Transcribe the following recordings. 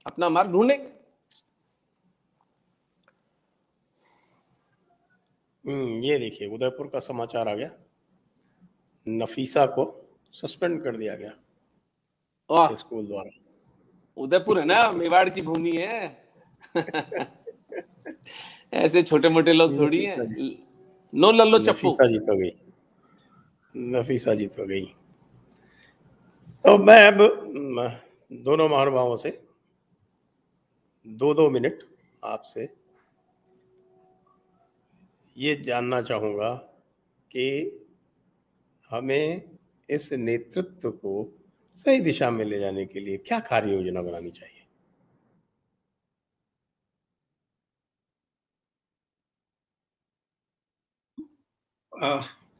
अपना मार्ग ढूंढेंगे। ये देखिए उदयपुर का समाचार आ गया, नफीसा को सस्पेंड कर दिया गया वाह, स्कूल द्वारा। उदयपुर है ना, मेवाड़ की भूमि है। ऐसे छोटे मोटे लोग थोड़ी हैं। नफीसा जी, नो लल्लो चप्पू। नफीसा जी तो गई, नफीसा जी तो गई। तो मैं अब दोनों महानुभावों से 2-2 मिनट आपसे ये जानना चाहूंगा कि हमें इस नेतृत्व को सही दिशा में ले जाने के लिए क्या कार्य योजना बनानी चाहिए।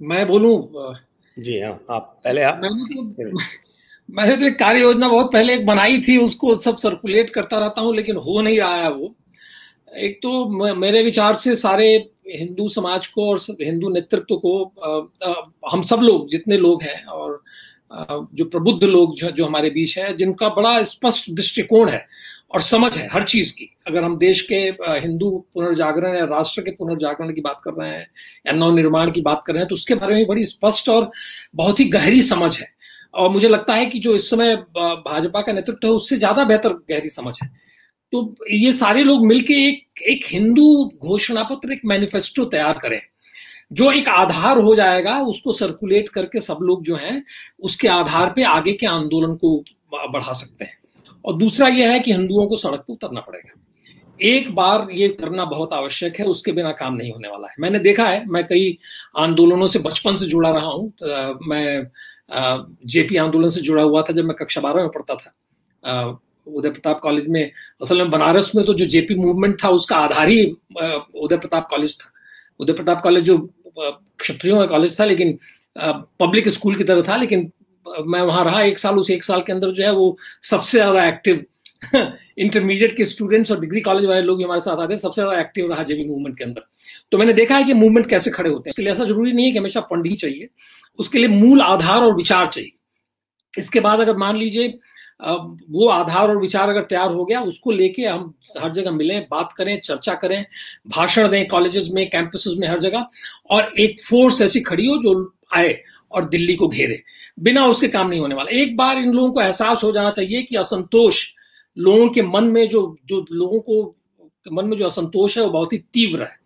मैं बोलूं? जी हाँ, आप पहले आप। मैंने तो एक कार्य योजना बहुत पहले एक बनाई थी, उसको सब सर्कुलेट करता रहता हूं, लेकिन हो नहीं रहा है वो। एक तो मेरे विचार से सारे हिंदू समाज को और हिंदू नेतृत्व को, हम सब लोग जितने लोग हैं और जो प्रबुद्ध लोग जो हमारे बीच हैं, जिनका बड़ा स्पष्ट दृष्टिकोण है और समझ है हर चीज की। अगर हम देश के हिंदू पुनर्जागरण या राष्ट्र के पुनर्जागरण की बात कर रहे हैं या नवनिर्माण की बात कर रहे हैं, तो उसके बारे में बड़ी स्पष्ट और बहुत ही गहरी समझ है। और मुझे लगता है कि जो इस समय भाजपा का नेतृत्व है, उससे ज्यादा बेहतर गहरी समझ है। तो ये सारे लोग मिलके एक हिंदू घोषणा पत्र, एक मैनिफेस्टो तैयार करें, जो एक आधार हो जाएगा। उसको सर्कुलेट करके सब लोग जो हैं उसके आधार पे आगे के आंदोलन को बढ़ा सकते हैं। और दूसरा यह है कि हिंदुओं को सड़क पर उतरना पड़ेगा। एक बार ये करना बहुत आवश्यक है, उसके बिना काम नहीं होने वाला है। मैंने देखा है, मैं कई आंदोलनों से बचपन से जुड़ा रहा हूं। मैं जेपी आंदोलन से जुड़ा हुआ था जब मैं कक्षा 12 में पढ़ता था उदय प्रताप कॉलेज में। असल में बनारस में तो जो जेपी मूवमेंट था उसका आधार ही उदय प्रताप कॉलेज था। उदय प्रताप कॉलेज जो क्षत्रियों का कॉलेज था, लेकिन पब्लिक स्कूल की तरह था। लेकिन मैं वहां रहा 1 साल, उस 1 साल के अंदर जो है वो सबसे ज्यादा एक्टिव इंटरमीडिएट के स्टूडेंट्स और डिग्री कॉलेज वाले लोग भी हमारे साथ आते हैं, सबसे ज्यादा एक्टिव रहा जेबी मूवमेंट के अंदर। तो मैंने देखा है कि मूवमेंट कैसे खड़े होते हैं। इसके लिए ऐसा जरूरी नहीं है कि हमेशा फंड ही चाहिए, उसके लिए मूल आधार और विचार चाहिए। इसके बाद अगर मान लीजिए वो आधार और विचार अगर तैयार हो गया, उसको लेके हम हर जगह मिलें, बात करें, चर्चा करें, भाषण दें कॉलेजेस में, कैंपसेस में, हर जगह, और एक फोर्स ऐसी खड़ी हो जो आए और दिल्ली को घेरे। बिना उसके काम नहीं होने वाला। एक बार इन लोगों को एहसास हो जाना चाहिए कि असंतोष लोगों के मन में जो लोगों को मन में जो असंतोष है वो बहुत ही तीव्र है।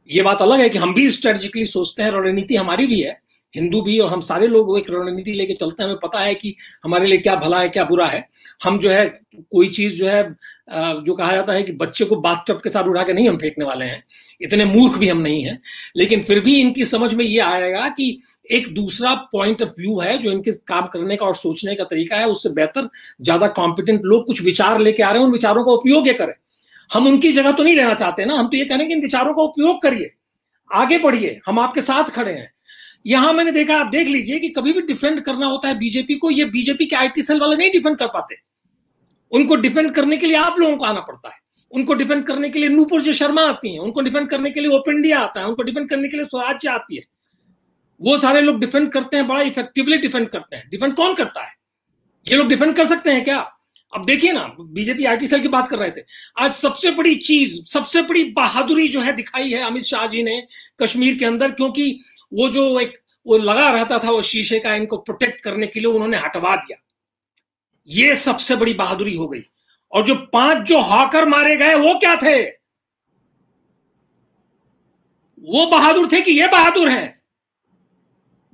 ये बात अलग है कि हम भी स्ट्रेटेजिकली सोचते हैं, रणनीति हमारी भी है, हिंदू भी, और हम सारे लोग एक रणनीति लेके चलते हैं। हमें पता है कि हमारे लिए क्या भला है क्या बुरा है। हम जो है कोई चीज जो है जो कहा जाता है कि बच्चे को बाथटब के साथ उठा के नहीं हम फेंकने वाले हैं, इतने मूर्ख भी हम नहीं हैं। लेकिन फिर भी इनकी समझ में ये आएगा कि एक दूसरा पॉइंट ऑफ व्यू है जो इनके काम करने का और सोचने का तरीका है, उससे बेहतर ज्यादा कॉम्पिटेंट लोग कुछ विचार लेके आ रहे हैं, उन विचारों का उपयोग ये करें। हम उनकी जगह तो नहीं लेना चाहते ना, हम तो ये कह रहे हैं कि इन विचारों का उपयोग करिए, आगे बढ़िए, हम आपके साथ खड़े हैं। यहां मैंने देखा, आप देख लीजिए कि कभी भी डिफेंड करना होता है बीजेपी को, ये बीजेपी के आईटी सेल वाले नहीं डिफेंड कर पाते। उनको डिफेंड करने के लिए आप लोगों को आना पड़ता है। उनको डिफेंड करने के लिए नूपुर जी शर्मा आती हैं, उनको डिफेंड करने के लिए ओपन इंडिया आता है, उनको डिफेंड करने के लिए स्वराज्य आती है। वो सारे लोग डिफेंड करते हैं, बड़ा इफेक्टिवली डिफेंड करते हैं। डिफेंड कौन करता है? ये लोग डिफेंड कर सकते हैं क्या? अब देखिए ना, बीजेपी आईटी सेल की बात कर रहे थे, आज सबसे बड़ी चीज, सबसे बड़ी बहादुरी जो है दिखाई है अमित शाह जी ने कश्मीर के अंदर, क्योंकि वो जो एक वो लगा रहता था वो शीशे का, इनको प्रोटेक्ट करने के लिए उन्होंने हटवा दिया। ये सबसे बड़ी बहादुरी हो गई। और जो 5 जो हॉकर मारे गए वो क्या थे? वो बहादुर थे कि ये बहादुर हैं?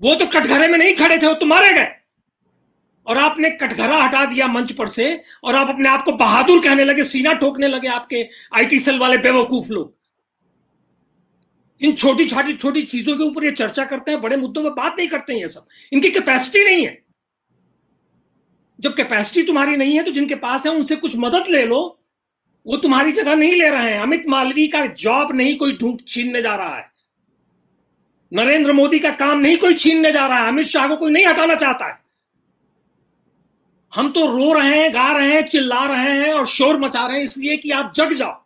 वो तो कटघरे में नहीं खड़े थे, वो तो मारे गए। और आपने कटघरा हटा दिया मंच पर से, और आप अपने आप को बहादुर कहने लगे, सीना ठोकने लगे आपके आईटी सेल वाले बेवकूफ लोग। इन छोटी छोटी छोटी चीजों के ऊपर ये चर्चा करते हैं, बड़े मुद्दों पर बात नहीं करते हैं। ये सब, इनकी कैपेसिटी नहीं है। जब कैपेसिटी तुम्हारी नहीं है तो जिनके पास है उनसे कुछ मदद ले लो, वो तुम्हारी जगह नहीं ले रहे हैं। अमित मालवीय का जॉब नहीं कोई ढूंढ छीनने जा रहा है, नरेंद्र मोदी का काम नहीं कोई छीनने जा रहा है, अमित शाह को कोई नहीं हटाना चाहता है। हम तो रो रहे हैं, गा रहे हैं, चिल्ला रहे हैं और शोर मचा रहे हैं इसलिए कि आप जग जाओ,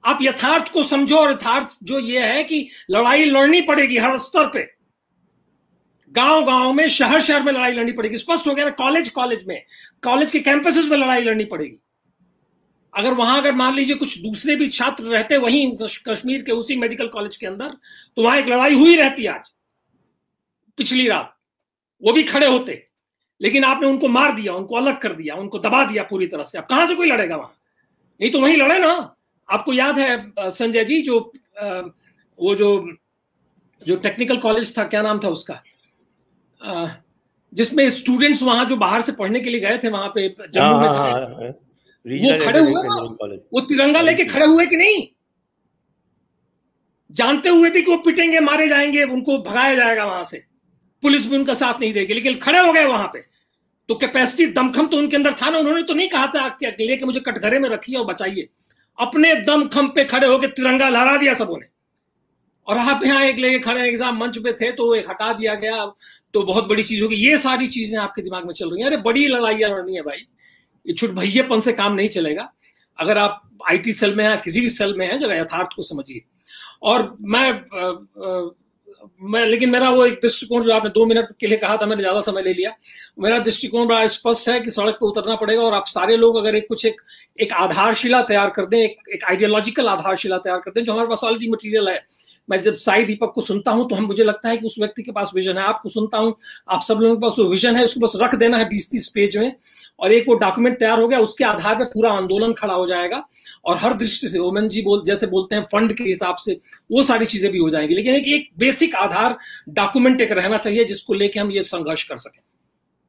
आप यथार्थ को समझो। और यथार्थ जो ये है कि लड़ाई लड़नी पड़ेगी हर स्तर पे, गांव गांव में, शहर शहर में लड़ाई लड़नी पड़ेगी। स्पष्ट हो गया ना, कॉलेज कॉलेज में, कॉलेज के कैंपसेस में लड़ाई लड़नी पड़ेगी। अगर वहां अगर मान लीजिए कुछ दूसरे भी छात्र रहते वहीं कश्मीर के उसी मेडिकल कॉलेज के अंदर, तो वहां एक लड़ाई हुई रहती आज पिछली रात, वो भी खड़े होते, लेकिन आपने उनको मार दिया, उनको अलग कर दिया, उनको दबा दिया पूरी तरह से। अब कहां से कोई लड़ेगा वहां? नहीं तो वहीं लड़े ना। आपको याद है संजय जी, जो वो जो टेक्निकल कॉलेज था, क्या नाम था उसका, जिसमें स्टूडेंट्स वहां जो बाहर से पढ़ने के लिए गए थे वहां पे जम्मू में था, वो खड़े हुए ना, वो तिरंगा लेके खड़े हुए कि नहीं, जानते हुए भी कि वो पिटेंगे, मारे जाएंगे, उनको भगाया जाएगा वहां से, पुलिस भी उनका साथ नहीं देगी, लेकिन खड़े हो गए वहां पे। तो कैपेसिटी, दमखम तो उनके अंदर था ना। उन्होंने तो नहीं कहा था कि लेके मुझे कटघरे में रखिए और बचाइए, अपने दमखम पे खड़े होकर तिरंगा लहरा दिया सबों ने। और आप यहाँ एक लेके खड़े एग्जाम मंच पे थे तो एक हटा दिया गया, तो बहुत बड़ी चीज होगी। ये सारी चीजें आपके दिमाग में चल रही हैं। अरे बड़ी लड़ाइयां लड़नी है भाई, ये छुट भैयेपन से काम नहीं चलेगा। अगर आप आईटी सेल में हैं, किसी भी सेल में हैं, जरा यथार्थ को समझिए। और मैं लेकिन मेरा वो एक दृष्टिकोण जो आपने 2 मिनट के लिए कहा था, मैंने ज्यादा समय ले लिया। मेरा दृष्टिकोण बड़ा स्पष्ट है कि सड़क पर उतरना पड़ेगा, और आप सारे लोग अगर एक आधारशिला तैयार कर दें, एक आइडियोलॉजिकल आधारशिला तैयार कर दें, जो हमारे पास ऑलरेडी मटेरियल है। मैं जब साई दीपक को सुनता हूं तो मुझे लगता है कि उस व्यक्ति के पास विजन है। आपको सुनता हूं, आप सब लोगों के पास वो विजन है, उसको बस रख देना है 20-30 पेज में, और एक वो डॉक्यूमेंट तैयार हो गया, उसके आधार पर पूरा आंदोलन खड़ा हो जाएगा। और हर दृष्टि से ओमन जी जैसे बोलते हैं फंड के हिसाब से, वो सारी चीजें भी हो जाएंगी। लेकिन एक बेसिक आधार डॉक्यूमेंट एक रहना चाहिए जिसको लेके हम ये संघर्ष कर सकें।